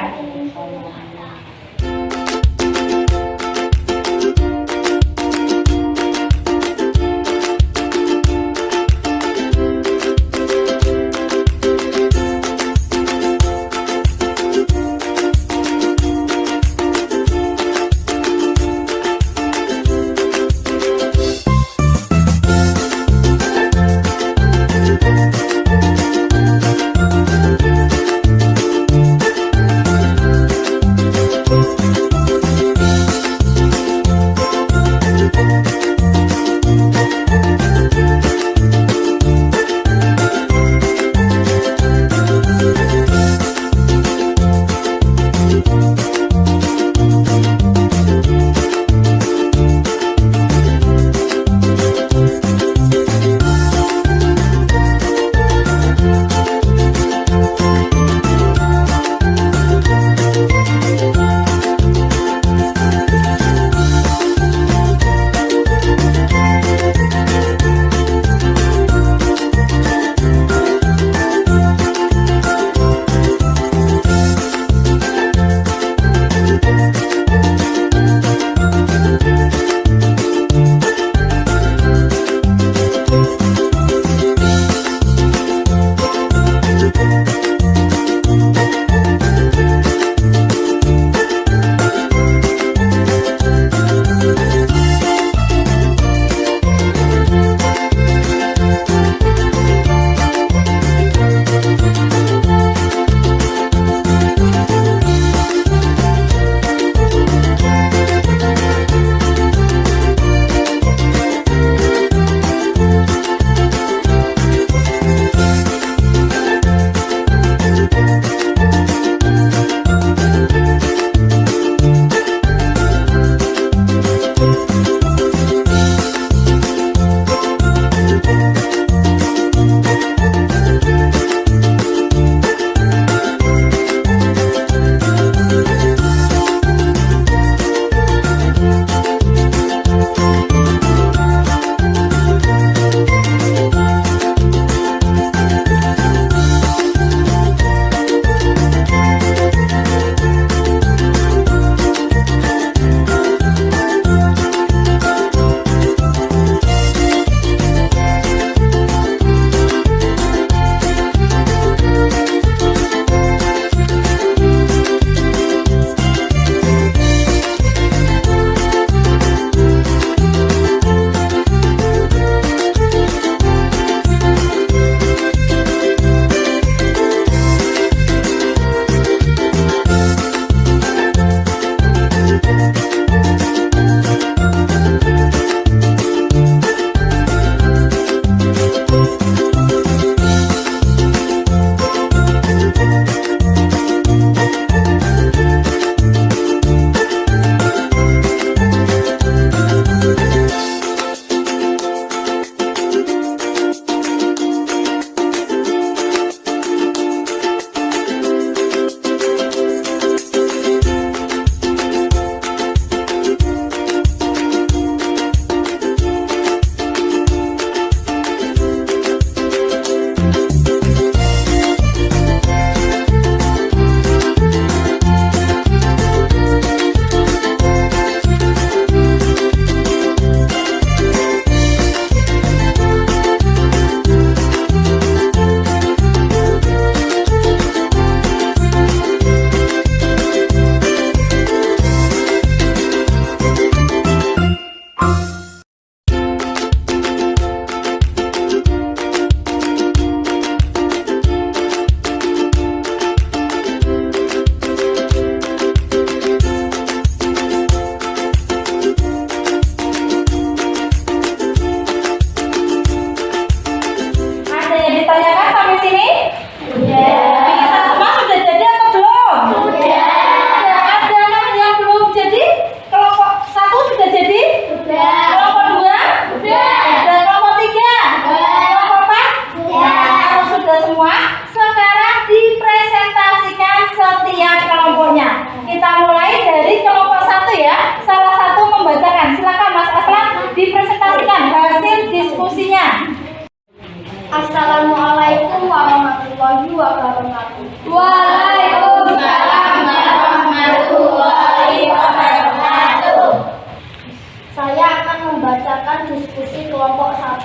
[SPEAKER 1] diskusi kelompok 1.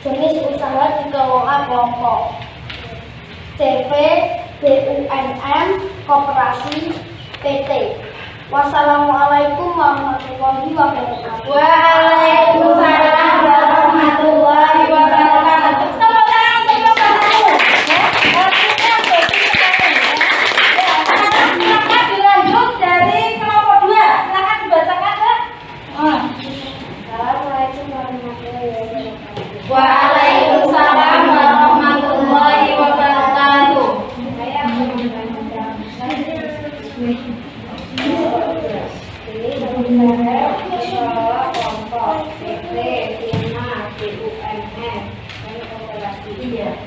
[SPEAKER 1] Jenis usaha dikelola kelompok. CV, BUMN, Koperasi, PT. Wassalamualaikum warahmatullahi wabarakatuh.
[SPEAKER 3] Waalaikumsalam warahmatullahi wabarakatuh. Tepuk tangan untuk kelompok 1. Silakan dilanjut dari kelompok 2. Silakan dibacakan, Mbak.
[SPEAKER 1] Assalamualaikum warahmatullahi wabarakatuh.
[SPEAKER 3] Waalaikumsalam warahmatullahi wabarakatuh.
[SPEAKER 1] Saya akan membacakan kelompok PT, Tina, BUMN, dan Koperasi.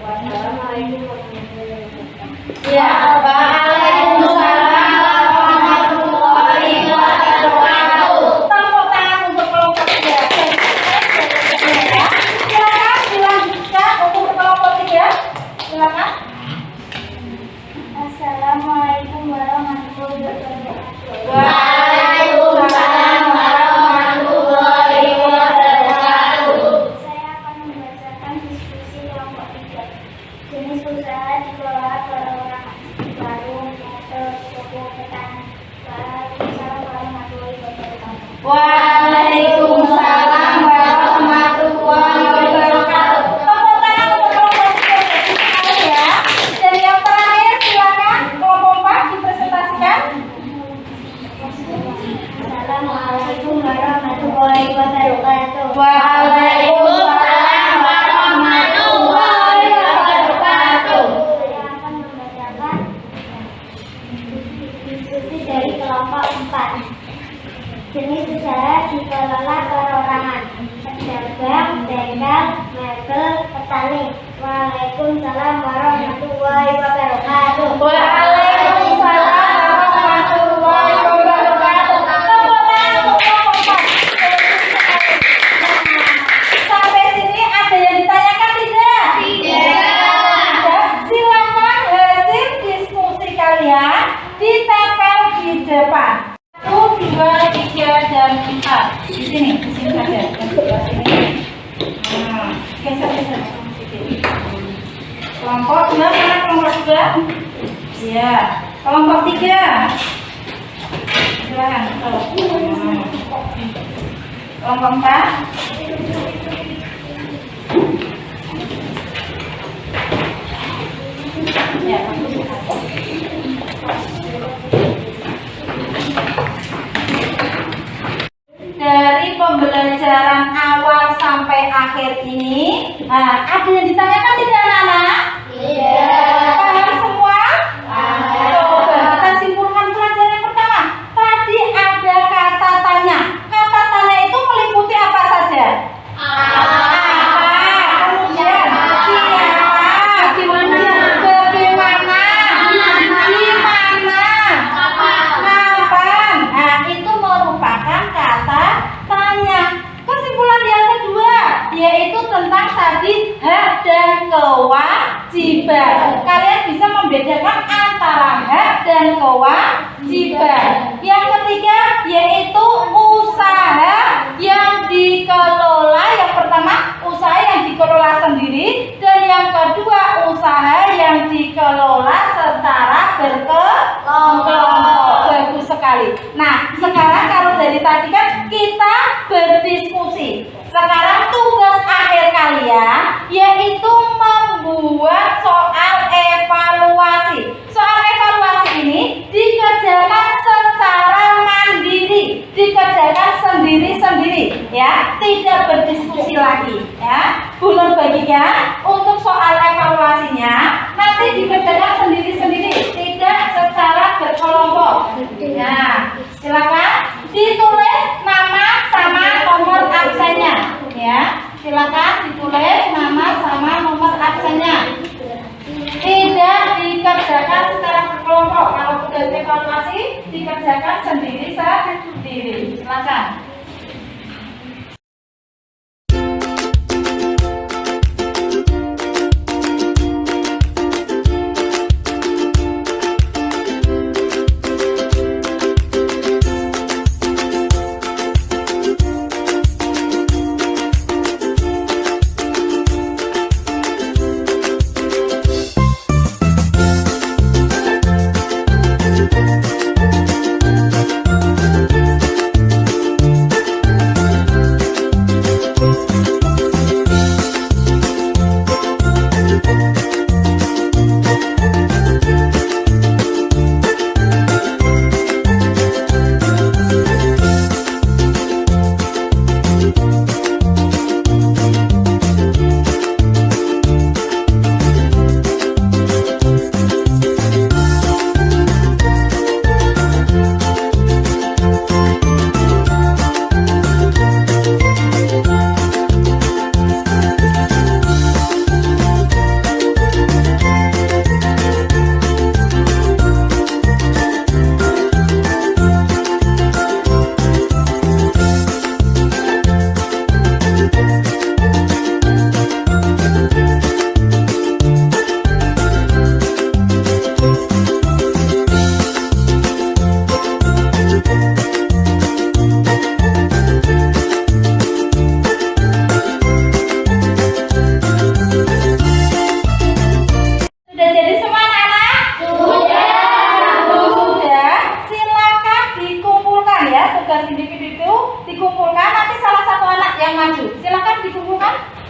[SPEAKER 1] Wassalamualaikum warahmatullahi wabarakatuh.
[SPEAKER 3] Ya, waalaikumsalam warahmatullahi wabarakatuh. Tepuk tangan untuk kelompok 3. Silakan dilanjutkan untuk kelompok 3. Silakan.
[SPEAKER 2] Assalamualaikum warahmatullahi wabarakatuh.
[SPEAKER 3] Waalaikumsalam warahmatullahi wabarakatuh.
[SPEAKER 2] Saya akan membacakan diskusi kelompok 3. Jenis usaha dikelola perorangan. Warung, motor, toko, petani. Waalaikumsalam warahmatullahi wabarakatuh.
[SPEAKER 3] Waalaikumsalam warahmatullahi wabarakatuh. Tepuk tangan untuk kelompok 3 ya. Dan yang terakhir silakan kelompok 4 dipresentasikan.
[SPEAKER 2] Assalamualaikum warahmatullahi wabarakatuh.
[SPEAKER 3] Waalaikumsalam warahmatullahi wabarakatuh.
[SPEAKER 2] Saya akan membacakan diskusi dari kelompok 4. Jenis usaha dikelola perorangan. Pedagang, bengkel, mebel, petani. Waalaikumsalam warahmatullahi wabarakatuh.
[SPEAKER 3] Waalaikumsalam warahmatullahi wabarakatuh. Tepuk tangan untuk kelompok 4. Sampai sini ada yang ditanyakan tidak? Tidak. Silakan hasil diskusi kalian ditempel di depan. 1, 2, 3, dan 4. Di sini saja. Yang sebelah sini. Geser. Kelompok 2 mana kelompok 2? Iya. Kelompok 3. Silakan. Kelompok 4. Ya, dari pembelajaran awal sampai akhir ini, ada yang ditanyakan tidak anak-anak? Paham semua? Coba kita simpulkan pelajaran yang pertama. Tadi ada kata tanya. Kata tanya itu meliputi apa saja? Kemudian siapa? Bagaimana? Di mana? Kapan? Nah, itu merupakan kata tanya. Kesimpulan yang kedua yaitu tentang tadi hak dan kewajiban. Kalian bisa membedakan antara hak dan kewajiban. Yang ketiga yaitu usaha yang dikelola. Yang pertama usaha yang dikelola sendiri, dan yang kedua usaha yang dikelola secara berkelompok. Bagus sekali. Nah, sekarang kalau dari tadi kan kita berdiskusi. Sekarang tugas akhir kalian yaitu membuat soal evaluasi. Soal evaluasi ini dikerjakan secara mandiri, dikerjakan sendiri-sendiri ya, tidak berdiskusi lagi ya. Bulur bagikan untuk soal evaluasinya nanti dikerjakan sendiri-sendiri, tidak secara berkelompok. Nah, silakan ditulis nama sama nomor absennya ya. Silakan ditulis nama sama nomor absennya. Tidak dikerjakan secara berkelompok. Kalau tugas evaluasi dikerjakan sendiri-sendiri. Silakan.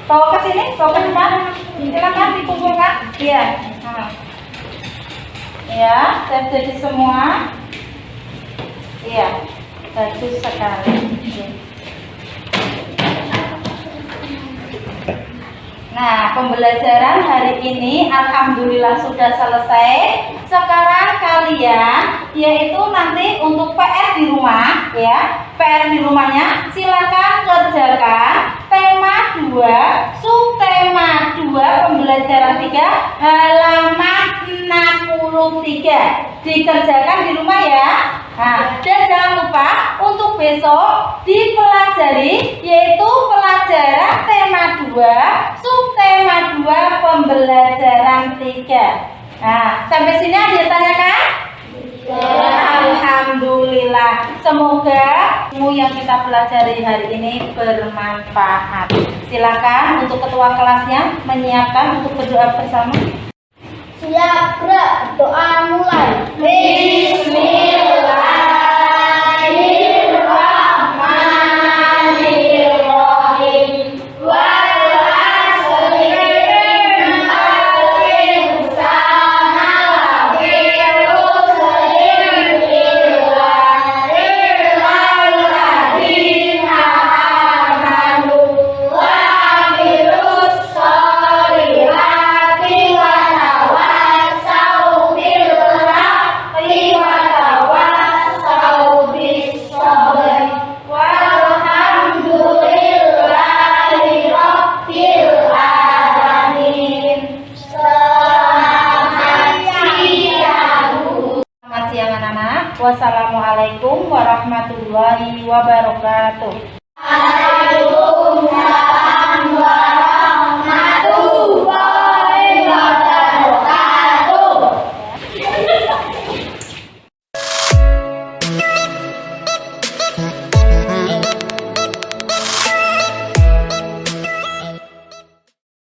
[SPEAKER 3] Bawa ke sini, bawa ke depan. Silakan dikumpulkan. Iya. Nah. Ya, jadi semua. Iya, bagus sekali. Iya. Nah, pembelajaran hari ini alhamdulillah sudah selesai. Sekarang kalian yaitu nanti untuk PR di rumah ya. PR di rumahnya silakan kerjakan tema 2, subtema 2, pembelajaran 3, halaman 63. Dikerjakan di rumah ya. Nah, dan jangan lupa untuk besok dipelajari yaitu pelajaran tema 2, subtema 2, pembelajaran 3. Nah, sampai sini ada yang tanyakan? Alhamdulillah. Semoga ilmu yang kita pelajari hari ini bermanfaat. Silakan untuk ketua kelasnya menyiapkan untuk berdoa bersama.
[SPEAKER 1] Siap, gerak, doa mulai. Bismillahirrahmanirrahim.
[SPEAKER 3] Wassalamualaikum warahmatullahi wabarakatuh.
[SPEAKER 1] Waalaikumsalam.